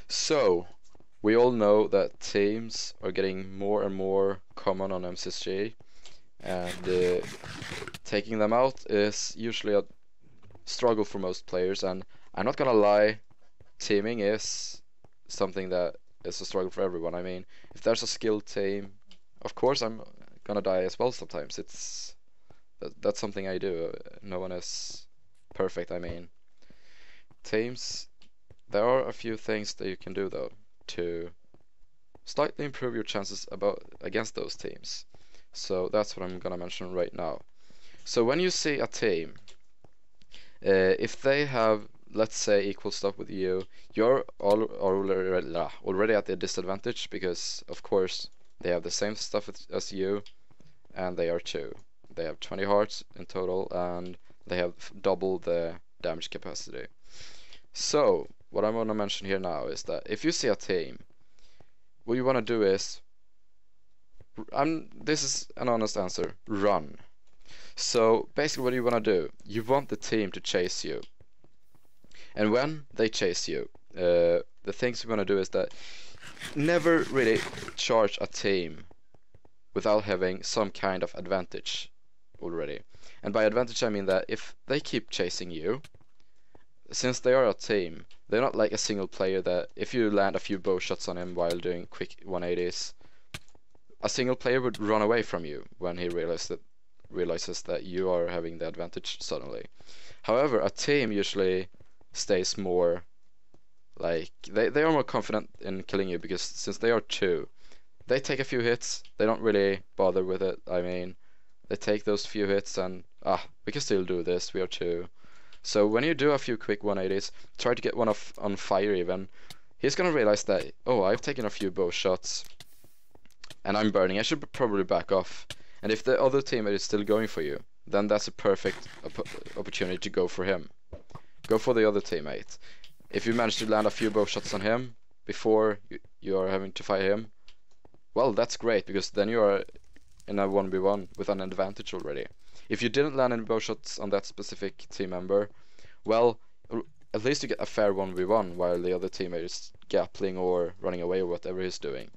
So, we all know that teams are getting more and more common on MCSG, and taking them out is usually a struggle for most players. And I'm not gonna lie, teaming is something that is a struggle for everyone. I mean, if there's a skilled team, of course I'm gonna die as well sometimes. That's something I do. No one is perfect. I mean, teams. There are a few things that you can do though to slightly improve your chances against those teams. So that's what I'm gonna mention right now. So when you see a team, if they have, let's say, equal stuff with you, you're already at a disadvantage because, of course, they have the same stuff as you, and they are too. They have 20 hearts in total, and they have double the damage capacity. So, what I want to mention here now is that if you see a team, what you want to do is, this is an honest answer, run. So basically what you want to do, you want the team to chase you. And when they chase you, the things you want to do is that never really charge a team without having some kind of advantage already. And by advantage I mean that if they keep chasing you, since they are a team, they're not like a single player that if you land a few bow shots on him while doing quick 180s, a single player would run away from you when he realizes that you are having the advantage suddenly. However, a team usually stays more like they are more confident in killing you because since they are two, they take a few hits, they don't really bother with it. I mean, they take those few hits and we can still do this, we are two. So when you do a few quick 180s, try to get one off on fire even, he's gonna realize that, oh, I've taken a few bow shots and I'm burning, I should probably back off. And if the other teammate is still going for you, then that's a perfect opportunity to go for him. Go for the other teammate. If you manage to land a few bow shots on him before you are having to fight him, well, that's great, because then you are in a 1v1 with an advantage already. If you didn't land any bow shots on that specific team member, well, at least you get a fair 1v1 while the other teammate is gappling or running away or whatever he's doing.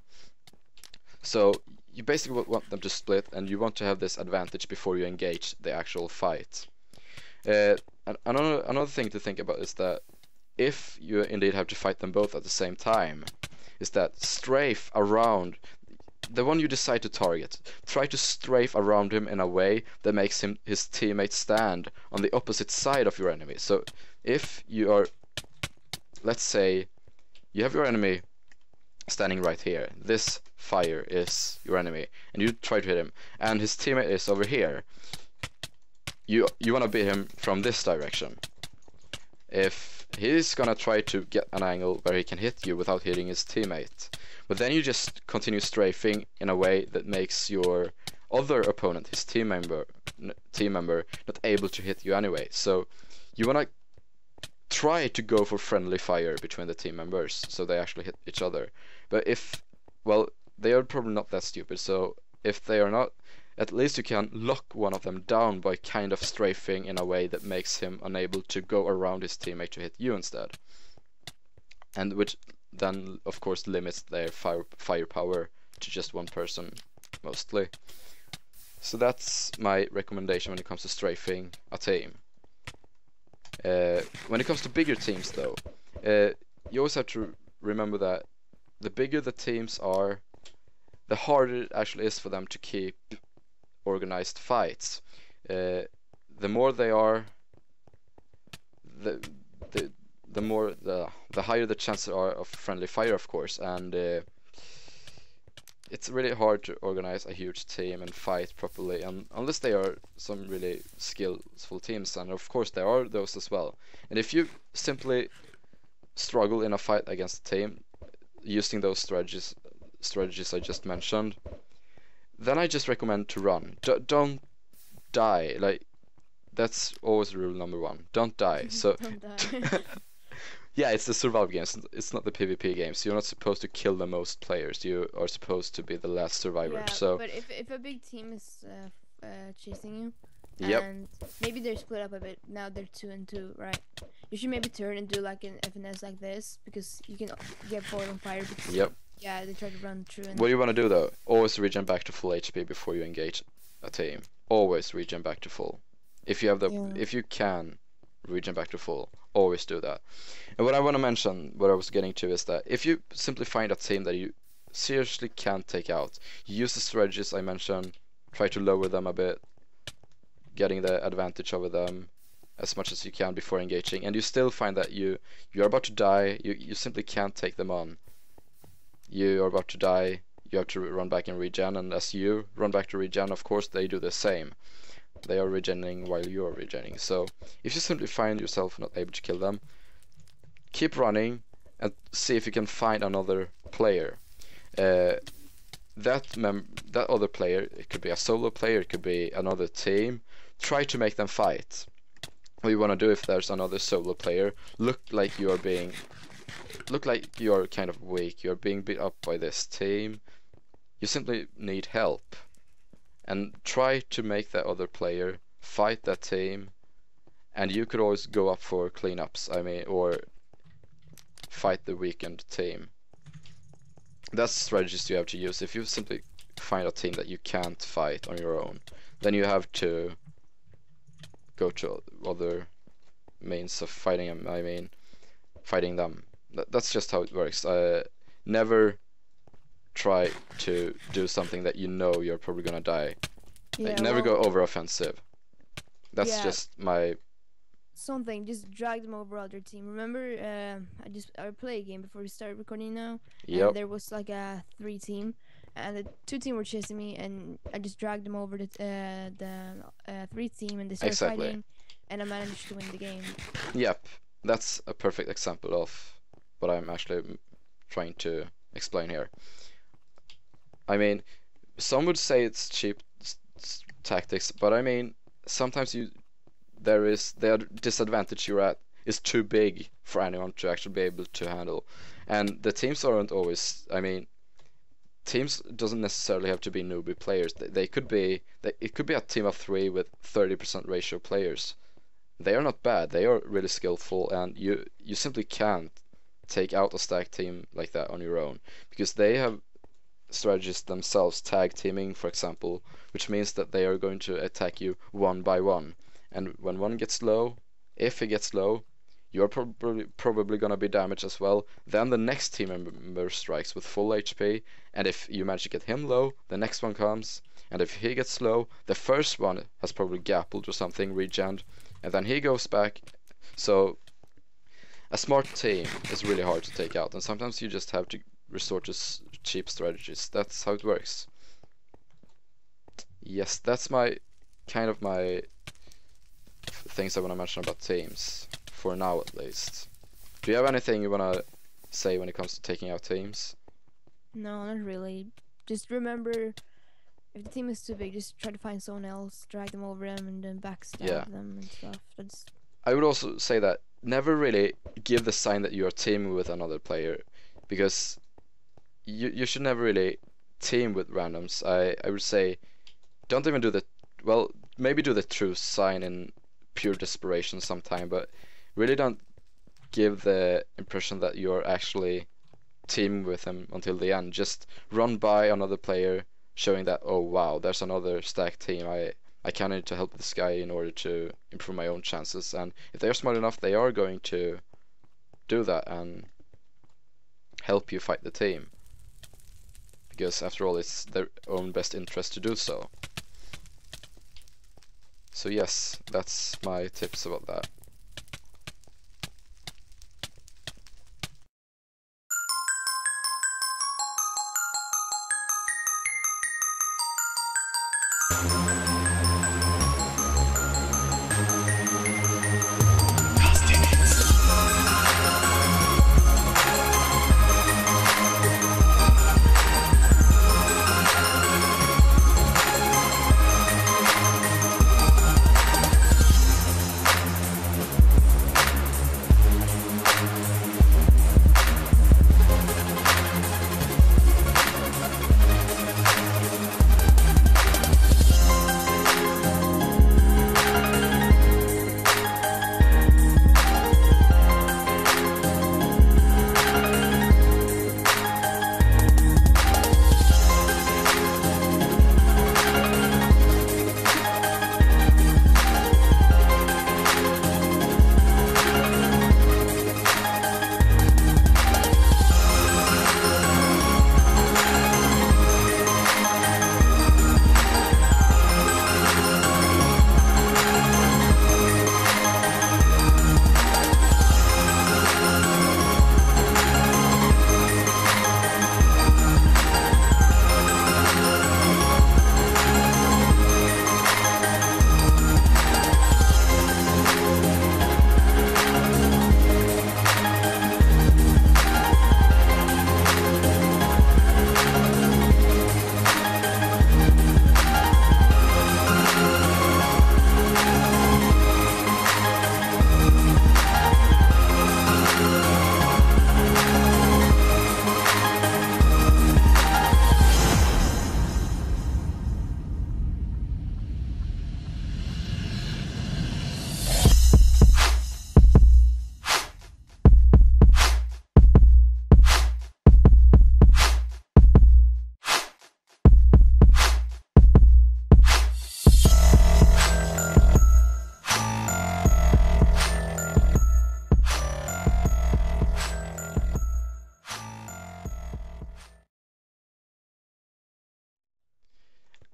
So you basically want them to split, and you want to have this advantage before you engage the actual fight. And another thing to think about is that if you indeed have to fight them both at the same time, is that strafe around the one you decide to target. Try to strafe around him in a way that makes his teammate stand on the opposite side of your enemy. So if you are, let's say, you have your enemy standing right here, this fire is your enemy, and you try to hit him, and his teammate is over here, you want to beat him from this direction. If he's gonna try to get an angle where he can hit you without hitting his teammate, but then you just continue strafing in a way that makes your other opponent, his team member, not able to hit you anyway. So you wanna try to go for friendly fire between the team members, so they actually hit each other. But if, well, they are probably not that stupid, so if they are not, at least you can lock one of them down by kind of strafing in a way that makes him unable to go around his teammate to hit you instead. And which then, of course, limits their firepower to just one person, mostly. So that's my recommendation when it comes to strafing a team. When it comes to bigger teams, though, you always have to remember that the bigger the teams are, the harder it actually is for them to keep organized fights. The more they are, the more the higher the chances are of friendly fire, of course, and it's really hard to organize a huge team and fight properly, and unless they are some really skillful teams, and of course there are those as well. And if you simply struggle in a fight against a team using those strategies I just mentioned, then I just recommend to run. Don't die. Like, that's always rule number one. Don't die. So Don't die. yeah, it's the survival games. It's not the PvP games. You're not supposed to kill the most players. You are supposed to be the last survivor. Yeah, So but if a big team is chasing you, Yep. and maybe they're split up a bit. Now they're 2 and 2, right? You should maybe turn and do like an FNS like this, because you can get bored on fire. Because, Yep. yeah, they try to run through. And What you want to do though, always regen back to full HP before you engage a team. Always regen back to full. If you have the, Yeah. if you can regen back to full, always do that. And what I want to mention, what I was getting to, is that if you simply find a team that you seriously can't take out, use the strategies I mentioned, try to lower them a bit, getting the advantage over them as much as you can before engaging, and you still find that you're about to die, you simply can't take them on. You are about to die, you have to run back and regen, and as you run back to regen, of course they do the same. They are regenerating while you are regenerating. So if you simply find yourself not able to kill them, keep running and see if you can find another player. That other player, it could be a solo player, it could be another team. Try to make them fight. What you want to do if there's another solo player, look like you're kind of weak, you're being beat up by this team, you simply need help, and try to make that other player fight that team, and you could always go up for cleanups, or fight the weakened team. That's strategies you have to use. If you simply find a team that you can't fight on your own, then you have to go to other means of fighting them. Fighting them. That's just how it works. Never try to do something that you know you're probably gonna die. Yeah, Never go over offensive. That's just my something. Just drag them over other team. Remember, I played a game before we started recording now. Yep. And there was like a 3 team, and the 2 team were chasing me, and I just dragged them over the 3 team, and they started fighting, and I managed to win the game. Yep, that's a perfect example of what I'm actually trying to explain here. I mean, some would say it's cheap tactics, but I mean, sometimes the disadvantage you're at is too big for anyone to actually be able to handle, and the teams aren't always. I mean, teams doesn't necessarily have to be newbie players. They could be. It could be a team of 3 with 30% ratio players. They are not bad. They are really skillful, and you simply can't take out a stacked team like that on your own, because they have strategies themselves, tag teaming for example, which means that they are going to attack you one by one, and when one gets low, if he gets low, you're probably gonna be damaged as well. Then the next team member strikes with full HP, and if you manage to get him low, the next one comes, and if he gets low, the first one has probably gappled or something, regened, and then he goes back. So a smart team is really hard to take out, and sometimes you just have to resort to cheap strategies. That's how it works. Yes, that's my things I want to mention about teams, for now at least. Do you have anything you want to say when it comes to taking out teams? No, not really. Just remember, if the team is too big, just try to find someone else, drag them over them, and then backstab them and stuff. I would also say that never really give the sign that you are teaming with another player, because you should never really team with randoms. I would say don't even do maybe do the true sign in pure desperation sometime, but really don't give the impression that you're actually teaming with him until the end. Just run by another player, showing that, oh wow, there's another stacked team. I kind of need to help this guy in order to improve my own chances, and if they're smart enough, they are going to do that and help you fight the team, because after all, it's their own best interest to do so. So yes, that's my tips about that.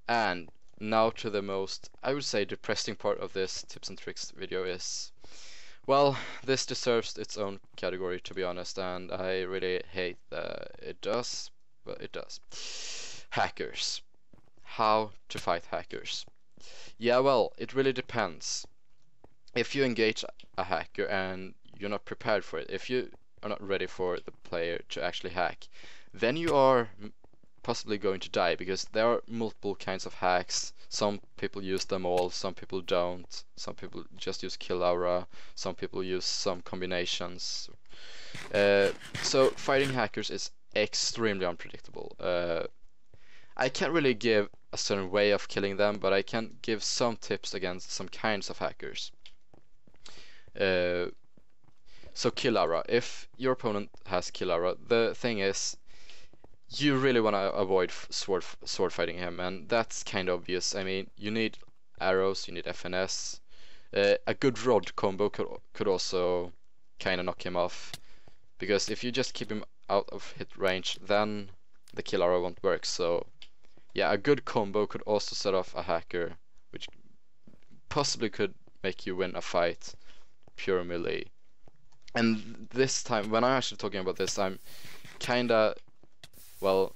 And now to the most, I would say, depressing part of this tips and tricks video is, well, this deserves its own category, to be honest, and I really hate that it does, but it does. Hackers. How to fight hackers. Yeah, well, it really depends. If you engage a hacker and you're not prepared for it, if you are not ready for the player to actually hack, then you are possibly going to die, because there are multiple kinds of hacks. Some people use them all, some people don't. Some people just use kill aura, some people use some combinations. So fighting hackers is extremely unpredictable. I can't really give a certain way of killing them, but I can give some tips against some kinds of hackers. So kill aura. If your opponent has kill aura, the thing is, you really want to avoid sword fighting him, and that's kind of obvious. I mean, you need arrows, you need FNS. A good rod combo could also kind of knock him off, because if you just keep him out of hit range, then the kill aura won't work. So yeah, a good combo could also set off a hacker, which possibly could make you win a fight pure melee. And this time, when I'm actually talking about this, I'm kinda, well,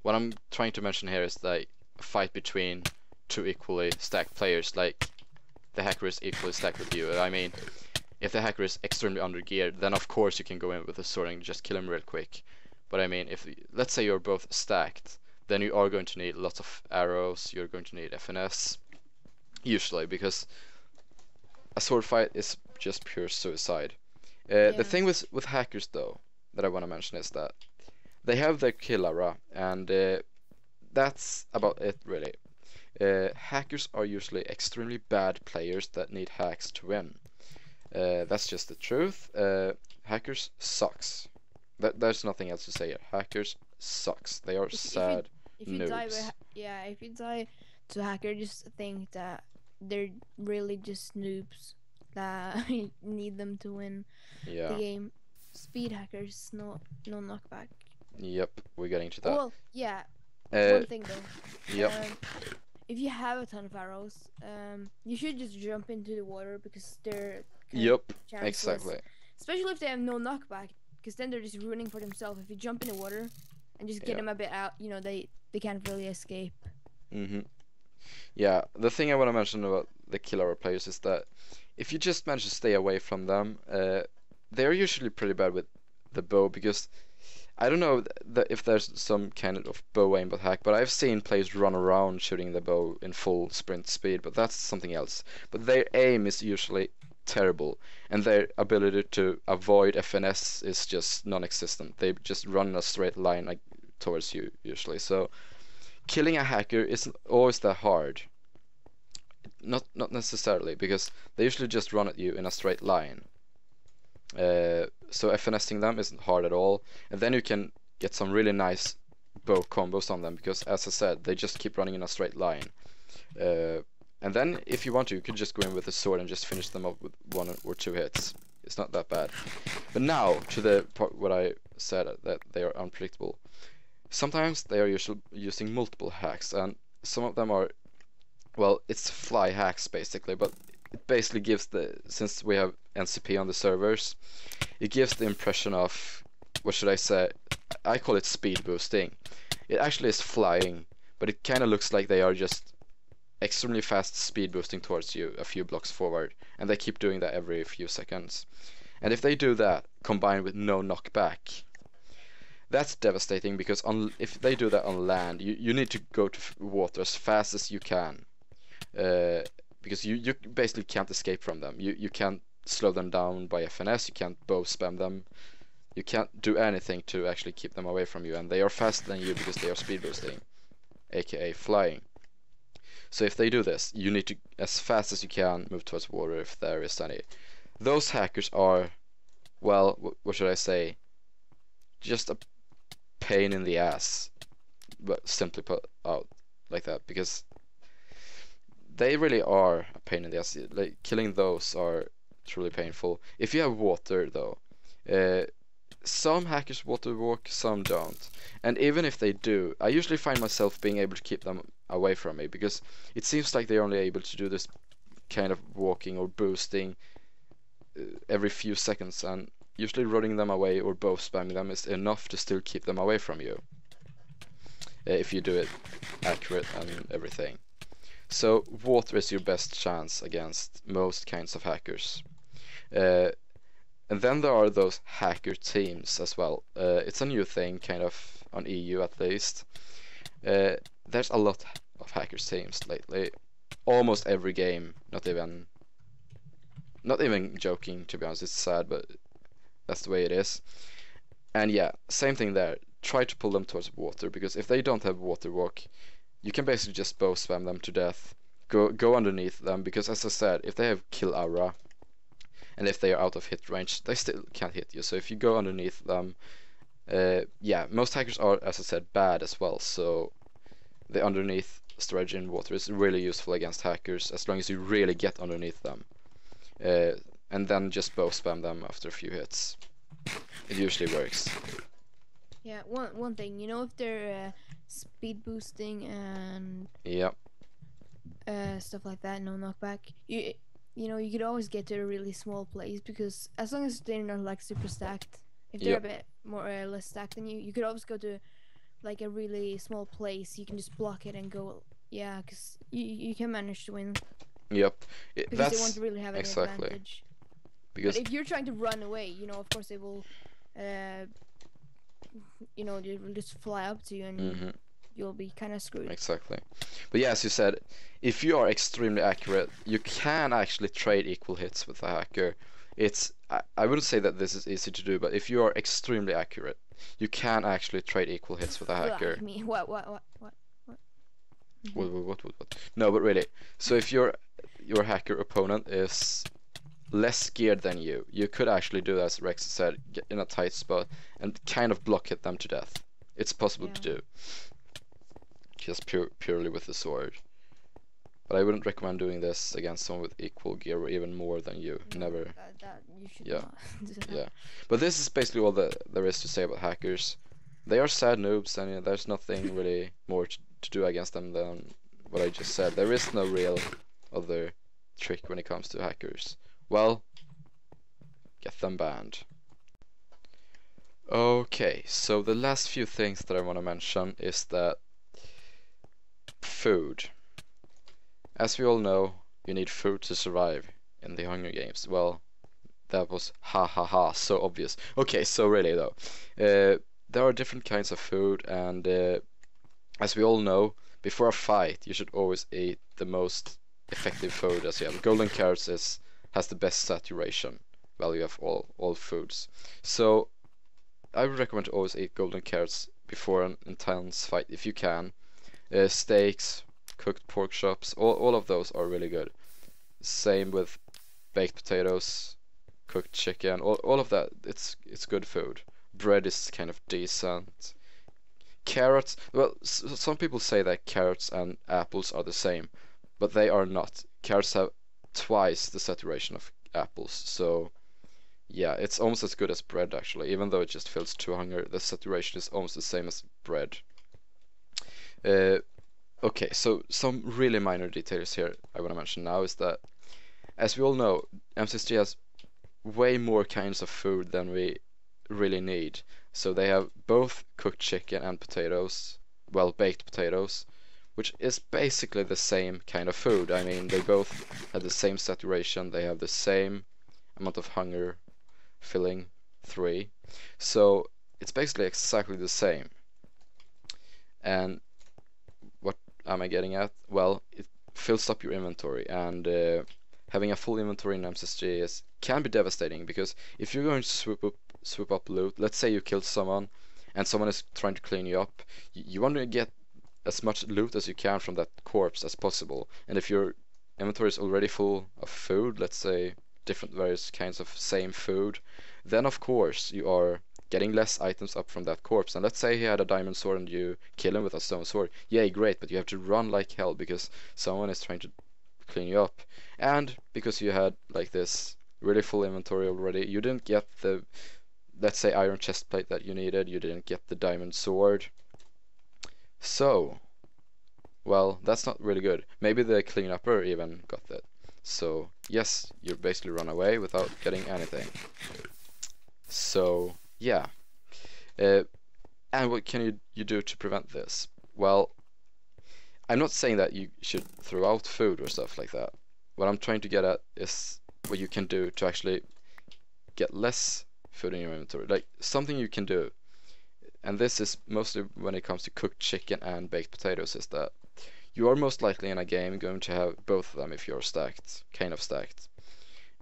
what I'm trying to mention here is like a fight between two equally stacked players. Like, the hacker is equally stacked with you. I mean, if the hacker is extremely undergeared, then of course you can go in with a sword and just kill him real quick. But I mean, if let's say you're both stacked, then you are going to need lots of arrows, you're going to need FNS, usually, because a sword fight is just pure suicide. The thing with hackers, though, that I want to mention is that they have their kill aura, and that's about it, really. Hackers are usually extremely bad players that need hacks to win. That's just the truth. Hackers sucks. There's nothing else to say here. Hackers sucks. They are sad if you noobs. if you die to a hacker, just think that they're really just noobs that need them to win the game. Speed hackers, no knockback. Yep, we're getting to that. Well, yeah. One thing though. Yep. If you have a ton of arrows, you should just jump into the water, because they're exactly. Especially if they have no knockback, because then they're just running for themselves. If you jump in the water and just get them a bit out, you know, they can't really escape. Yeah, the thing I want to mention about the kill aura players is that if you just manage to stay away from them, they're usually pretty bad with the bow, because I don't know if there's some kind of bow aimbot hack, but I've seen players run around shooting the bow in full sprint speed, but that's something else. But their aim is usually terrible, and their ability to avoid FNS is just non-existent. They just run in a straight line, like, towards you usually. So killing a hacker isn't always that hard. Not necessarily, because they usually just run at you in a straight line. So FNSing them isn't hard at all, and then you can get some really nice bow combos on them, because as I said, they just keep running in a straight line. And then if you want to, you could just go in with a sword and just finish them up with 1 or 2 hits. It's not that bad. But now to the part what I said, that they are unpredictable. Sometimes they are usually using multiple hacks, and some of them are, well, it's fly hacks basically, but it basically gives since we have NCP on the servers, it gives the impression of, what should I say, I call it speed boosting. It actually is flying, but it kind of looks like they are just extremely fast speed boosting towards you a few blocks forward, and they keep doing that every few seconds. And if they do that combined with no knockback, that's devastating, because if they do that on land, you need to go to water as fast as you can, because you basically can't escape from them. You can't slow them down by FNS, you can't bow spam them, you can't do anything to actually keep them away from you, and they are faster than you because they are speed boosting, aka flying. So if they do this, you need to, as fast as you can, move towards water if there is any. Those hackers are, well, what should I say, just a pain in the ass, but simply put out like that, because they really are a pain in the ass. Like, killing those are truly painful. If you have water, though, some hackers water walk, some don't. And even if they do, I usually find myself being able to keep them away from me, because it seems like they're only able to do this kind of walking or boosting every few seconds, and usually running them away or both spamming them is enough to still keep them away from you, if you do it accurate and everything. So water is your best chance against most kinds of hackers. And then there are those hacker teams as well. It's a new thing, kind of, on EU at least. There's a lot of hackers teams lately. Almost every game, not even joking, to be honest. It's sad, but that's the way it is. And yeah, same thing there. Try to pull them towards water, because if they don't have water walk, you can basically just bow spam them to death. Go underneath them, because as I said, if they have kill aura, and if they are out of hit range, they still can't hit you. So if you go underneath them, yeah, most hackers are, as I said, bad as well. So the underneath strategy in water is really useful against hackers, as long as you really get underneath them. And then just bow spam them after a few hits. It usually works. Yeah, one thing, you know, if they're speed boosting and yep. Stuff like that, no knockback, you know, you could always get to a really small place, because as long as they're not like super stacked, if they're a bit more or less stacked than you could always go to like a really small place. You can just block it and go, yeah, because you can manage to win. Yep. Because they won't really have any exactly. advantage. Because but if you're trying to run away, you know, of course they will, you know, they will just fly up to you and you'll be kind of screwed. Exactly. But yeah, as you said, if you are extremely accurate, you can actually trade equal hits with a hacker. It's I wouldn't say that this is easy to do, but if you are extremely accurate, you can actually trade equal hits with a hacker. What? What? No, but really. So if your hacker opponent is less geared than you, you could actually do, as Rex said, get in a tight spot and kind of block hit them to death. It's possible to do. Just purely with the sword. But I wouldn't recommend doing this against someone with equal gear or even more than you. No, Never. That you should Yeah. not do that. Yeah. But this is basically all that there is to say about hackers. They are sad noobs, and there's nothing really more to do against them than what I just said. There is no real other trick when it comes to hackers. Well, get them banned. Okay, so the last few things that I want to mention is that food. As we all know, you need food to survive in the Hunger Games. Well, that was so obvious. Okay, so really though, there are different kinds of food, and as we all know, before a fight you should always eat the most effective food as you have. Golden carrots has the best saturation value of all foods. So I would recommend to always eat golden carrots before an intense fight if you can. Steaks, cooked pork chops, all of those are really good. Same with baked potatoes, cooked chicken, all of that. It's good food. Bread is kind of decent. Carrots, well, some people say that carrots and apples are the same, but they are not. Carrots have twice the saturation of apples, so yeah, it's almost as good as bread actually. Even though it just fills 2 hunger, the saturation is almost the same as bread. Okay, so some really minor details here I want to mention now is that, as we all know, MCSG has way more kinds of food than we really need. So they have both cooked chicken and potatoes, well, baked potatoes, which is basically the same kind of food. I mean, they both have the same saturation, they have the same amount of hunger filling, 3. So it's basically exactly the same. And what am I getting at? Well, it fills up your inventory, and having a full inventory in MCSG can be devastating, because if you're going to swoop up loot, let's say you killed someone and someone is trying to clean you up, you want to get as much loot as you can from that corpse as possible. And if your inventory is already full of food, let's say different various kinds of same food, then of course you are getting less items up from that corpse. And let's say he had a diamond sword and you kill him with a stone sword. Yay, great, but you have to run like hell because someone is trying to clean you up. And because you had like this really full inventory already, you didn't get the let's say iron chest plate that you needed, you didn't get the diamond sword. So, well, that's not really good. Maybe the cleanupper even got that. So, yes, you basically run away without getting anything. So, yeah. And what can you do to prevent this? Well, I'm not saying that you should throw out food or stuff like that. What I'm trying to get at is what you can do to actually get less food in your inventory. Like, something you can do, and this is mostly when it comes to cooked chicken and baked potatoes, is that you are most likely in a game going to have both of them if you're stacked, kind of stacked.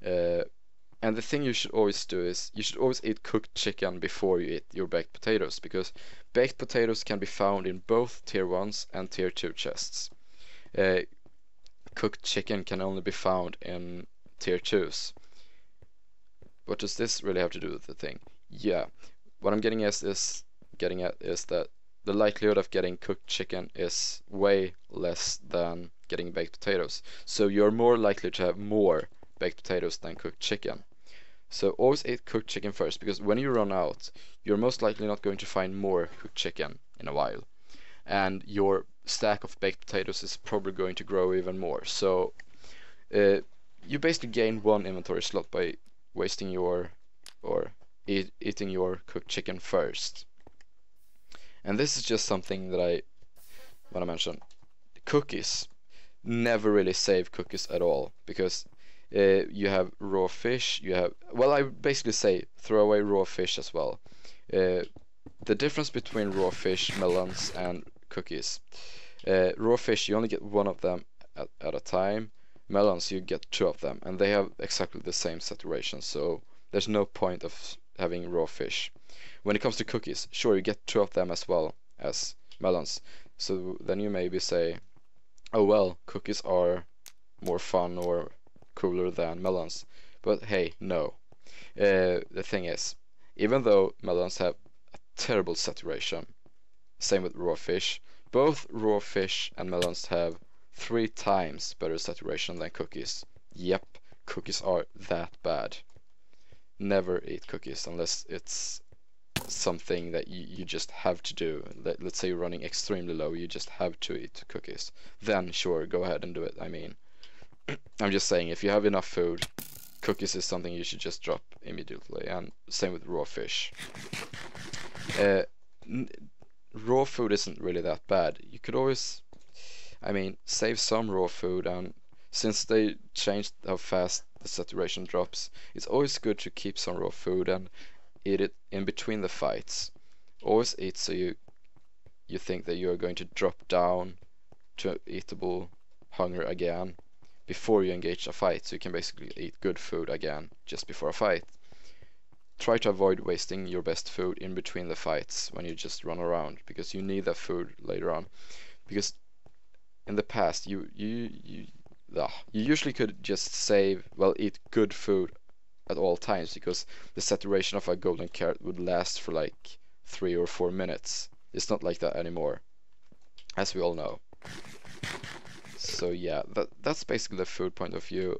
And the thing you should always do is you should always eat cooked chicken before you eat your baked potatoes, because baked potatoes can be found in both tier 1s and tier 2 chests. Cooked chicken can only be found in tier 2s. What does this really have to do with the thing? Yeah, what I'm getting at is that the likelihood of getting cooked chicken is way less than getting baked potatoes. So you're more likely to have more baked potatoes than cooked chicken. So always eat cooked chicken first, because when you run out, you're most likely not going to find more cooked chicken in a while. And your stack of baked potatoes is probably going to grow even more. So you basically gain one inventory slot by wasting your, or eating your cooked chicken first. And this is just something that I want to mention. Cookies. Never really save cookies at all, because you have raw fish, you have, well, I basically say throw away raw fish as well. The difference between raw fish, melons, and cookies. Raw fish, you only get one of them at a time. Melons, you get two of them, and they have exactly the same saturation, so there's no point of having raw fish. When it comes to cookies, sure, you get two of them as well as melons. So then you maybe say, oh well, cookies are more fun or cooler than melons. But hey, no. The thing is, even though melons have a terrible saturation, same with raw fish, both raw fish and melons have 3 times better saturation than cookies. Yep, cookies are that bad. Never eat cookies unless it's something that you just have to do. Let's say you're running extremely low, you just have to eat cookies. Then sure, go ahead and do it. I mean, I'm just saying, if you have enough food, cookies is something you should just drop immediately, and same with raw fish. Raw food isn't really that bad. You could always, I mean, save some raw food, and since they changed how fast the saturation drops, it's always good to keep some raw food and eat it in between the fights. Always eat so you think that you are going to drop down to eatable hunger again before you engage a fight, so you can basically eat good food again just before a fight. Try to avoid wasting your best food in between the fights when you just run around, because you need that food later on. Because in the past you usually could just save, well, eat good food at all times, because the saturation of a golden carrot would last for like 3 or 4 minutes. It's not like that anymore, as we all know. So yeah, that's basically the food point of view.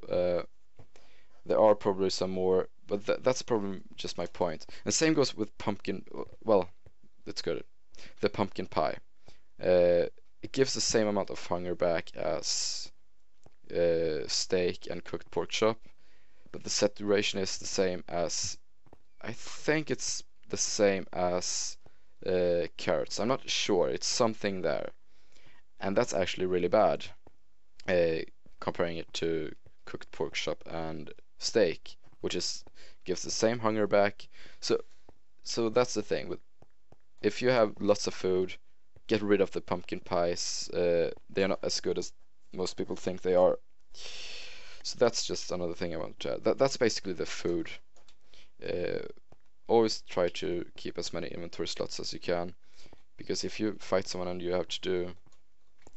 There are probably some more, but that's probably just my point. And same goes with pumpkin. Well, let's go to the pumpkin pie. It gives the same amount of hunger back as steak and cooked pork chop, but the saturation is the same as, I think it's the same as carrots. I'm not sure. It's something there, and that's actually really bad. Comparing it to cooked pork chop and steak, which gives the same hunger back. So that's the thing with, if you have lots of food, get rid of the pumpkin pies. They're not as good as most people think they are. So that's just another thing I want to add. That's basically the food. Always try to keep as many inventory slots as you can, because if you fight someone and you have to do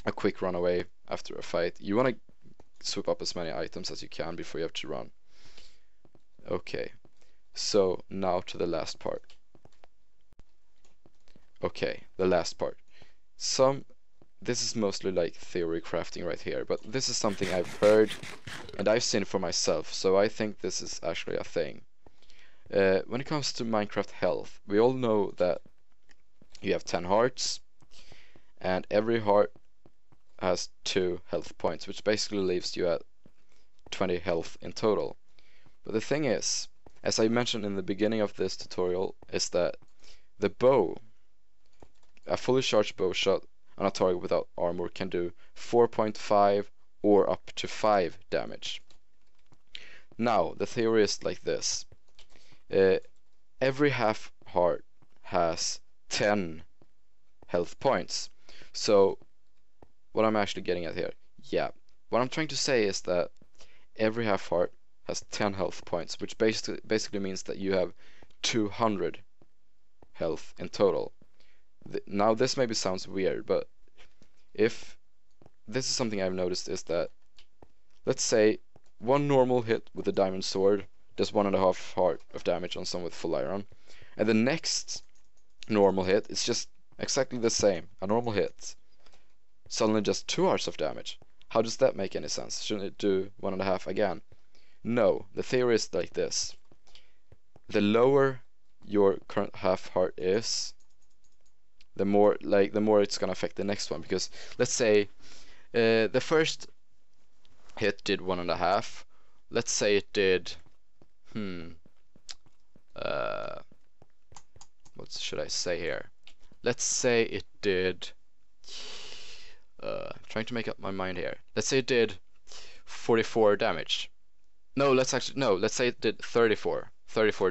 a quick runaway after a fight, you want to swoop up as many items as you can before you have to run. Okay, so now to the last part. Okay, the last part. This is mostly like theory crafting right here, but this is something I've heard and I've seen for myself, so I think this is actually a thing. When it comes to Minecraft health, we all know that you have 10 hearts, and every heart has 2 health points, which basically leaves you at 20 health in total. But the thing is, as I mentioned in the beginning of this tutorial, is that the bow, a fully charged bow shot on a target without armor, can do 4.5 or up to 5 damage. Now, the theory is like this. Every half heart has 10 health points. So, what I'm actually getting at here, yeah, what I'm trying to say is that every half heart has 10 health points, which basically means that you have 200 health in total. Now, this maybe sounds weird, but if this is something I've noticed, is that, let's say, one normal hit with a diamond sword does 1.5 heart of damage on someone with full iron, and the next normal hit is just exactly the same, a normal hit, suddenly just 2 hearts of damage. How does that make any sense? Shouldn't it do 1.5 again? No, the theory is like this. The lower your current half heart is, the more it's gonna affect the next one. Because let's say the first hit did 1.5. Let's say it did what should I say here? Let's say it did trying to make up my mind here. Let's say it did 44 damage. No, let's say it did 34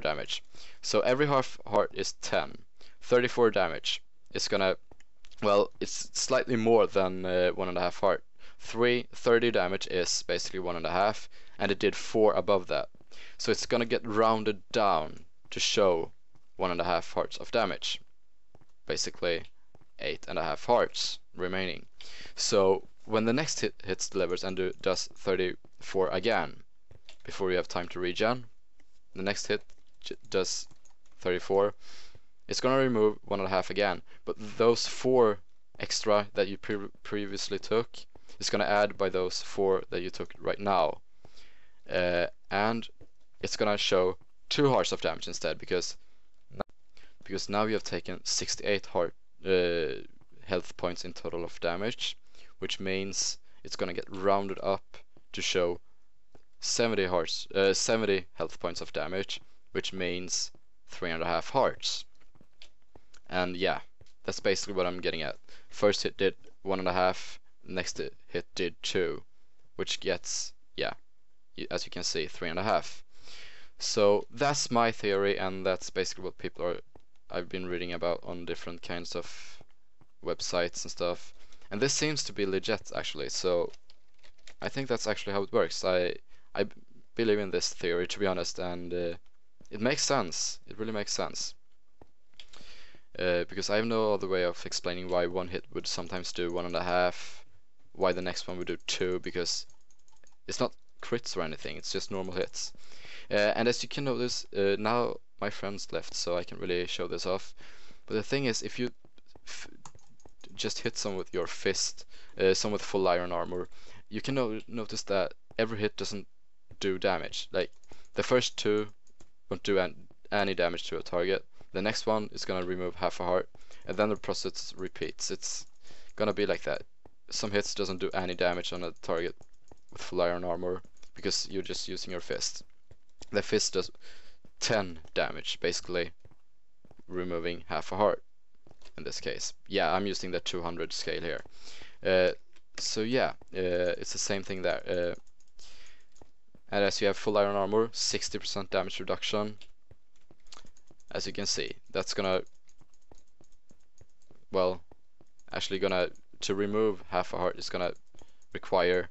damage. So every half heart is 10. 34 damage. It's gonna, well, it's slightly more than 1.5 heart. 30 damage is basically 1.5, and it did 4 above that. So it's gonna get rounded down to show 1.5 hearts of damage. Basically 8.5 hearts remaining. So when the next hit hits the levers and does 34 again, before you have time to regen, the next hit does 34, it's gonna remove 1.5 again, but those 4 extra that you previously took is gonna add by those 4 that you took right now, and it's gonna show 2 hearts of damage instead, because now you have taken 68 health points in total of damage, which means it's gonna get rounded up to show 70 health points of damage, which means 3.5 hearts. And yeah, that's basically what I'm getting at. First hit did 1.5, next hit did 2, which gets, yeah, as you can see, 3.5. So that's my theory, and that's basically what I've been reading about on different kinds of websites and stuff. And this seems to be legit, actually, so I think that's actually how it works. I believe in this theory, to be honest, and it makes sense. It really makes sense. Because I have no other way of explaining why one hit would sometimes do 1.5, why the next one would do 2, because it's not crits or anything, it's just normal hits. And as you can notice, now my friend's left, so I can really show this off. But the thing is, if you just hit someone with your fist, someone with full iron armor, you can notice that every hit doesn't do damage. Like, the first 2 won't do any damage to a target. The next one is gonna remove half a heart, and then the process repeats. It's gonna be like that. Some hits doesn't do any damage on a target with full iron armor, because you're just using your fist. The fist does 10 damage, basically removing half a heart in this case. Yeah, I'm using the 200 scale here. So yeah, it's the same thing there. And as you have full iron armor, 60% damage reduction. As you can see, that's gonna, well, actually to remove half a heart is gonna require,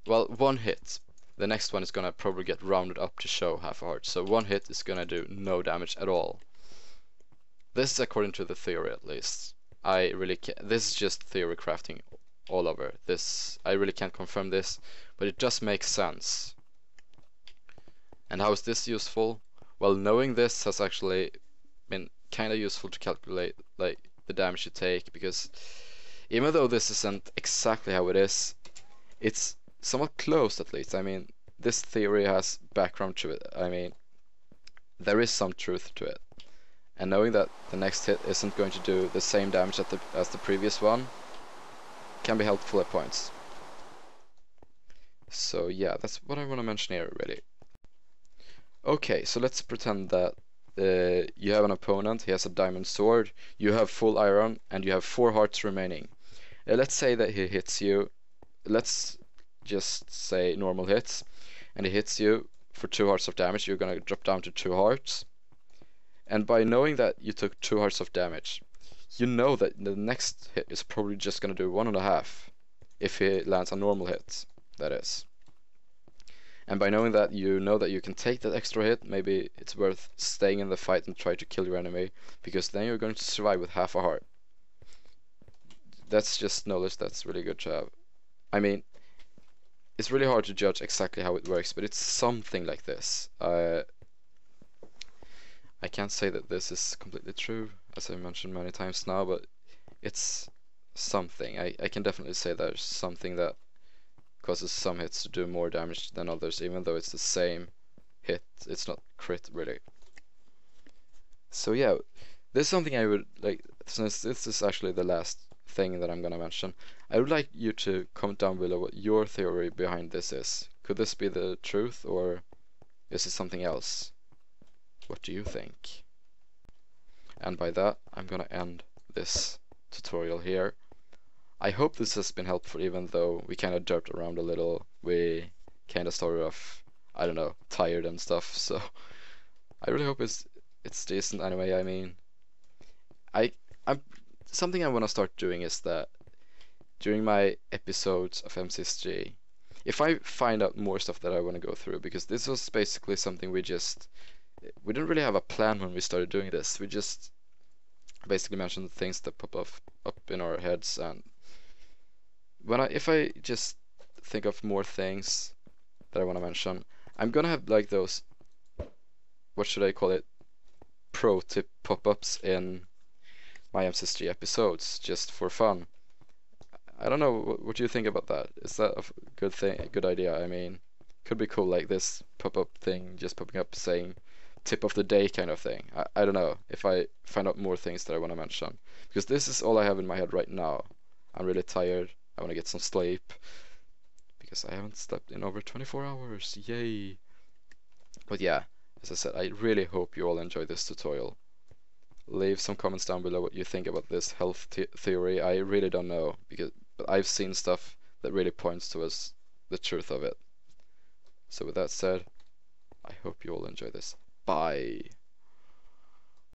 well, 1 hit. The next one is gonna probably get rounded up to show half a heart. So 1 hit is gonna do no damage at all. This is according to the theory, at least. I really can't, this is just theory crafting all over. I really can't confirm this, but it does make sense. And how is this useful? Well, knowing this has actually been kind of useful to calculate like the damage you take, because even though this isn't exactly how it is, it's somewhat close at least. I mean, this theory has background to it. I mean, there is some truth to it. And knowing that the next hit isn't going to do the same damage as the previous one can be helpful at points. So yeah, that's what I want to mention here really. Okay, so let's pretend that you have an opponent, he has a diamond sword, you have full iron, and you have 4 hearts remaining. Let's say that he hits you, let's just say normal hits, and he hits you for 2 hearts of damage. You're gonna drop down to 2 hearts. And by knowing that you took 2 hearts of damage, you know that the next hit is probably just gonna do 1.5 if he lands a normal hit, that is. And by knowing that, you know that you can take that extra hit, maybe it's worth staying in the fight and try to kill your enemy, because then you're going to survive with half a heart. That's just knowledge that's really good to have. I mean, it's really hard to judge exactly how it works, but it's something like this. I can't say that this is completely true, as I mentioned many times now, but it's something. I can definitely say there's something that causes some hits to do more damage than others, even though it's the same hit. It's not crit, really. So yeah, this is something I would like, since this is actually the last thing that I'm gonna mention, I would like you to comment down below what your theory behind this is. Could this be the truth, or is it something else? What do you think? And by that, I'm gonna end this tutorial here. I hope this has been helpful, even though we kind of jerked around a little. We kind of started off, I don't know, tired and stuff. So I really hope it's decent anyway. I mean, I'm something I want to start doing is that during my episodes of MCSG, if I find out more stuff that I want to go through, because this was basically something we didn't really have a plan when we started doing this. We just basically mentioned things that pop up in our heads, and if I just think of more things that I want to mention, I'm gonna have like those, what should I call it, pro tip pop-ups in my MCSG episodes, just for fun. I don't know, what do you think about that? Is that a good idea? I mean, could be cool, like this pop-up thing just popping up saying tip of the day kind of thing. I don't know if I find out more things that I want to mention, because this is all I have in my head right now. I'm really tired. I want to get some sleep because I haven't slept in over 24 hours. Yay! But yeah, as I said, I really hope you all enjoyed this tutorial. Leave some comments down below what you think about this health theory. I really don't know, but I've seen stuff that really points towards the truth of it. So with that said, I hope you all enjoy this. Bye!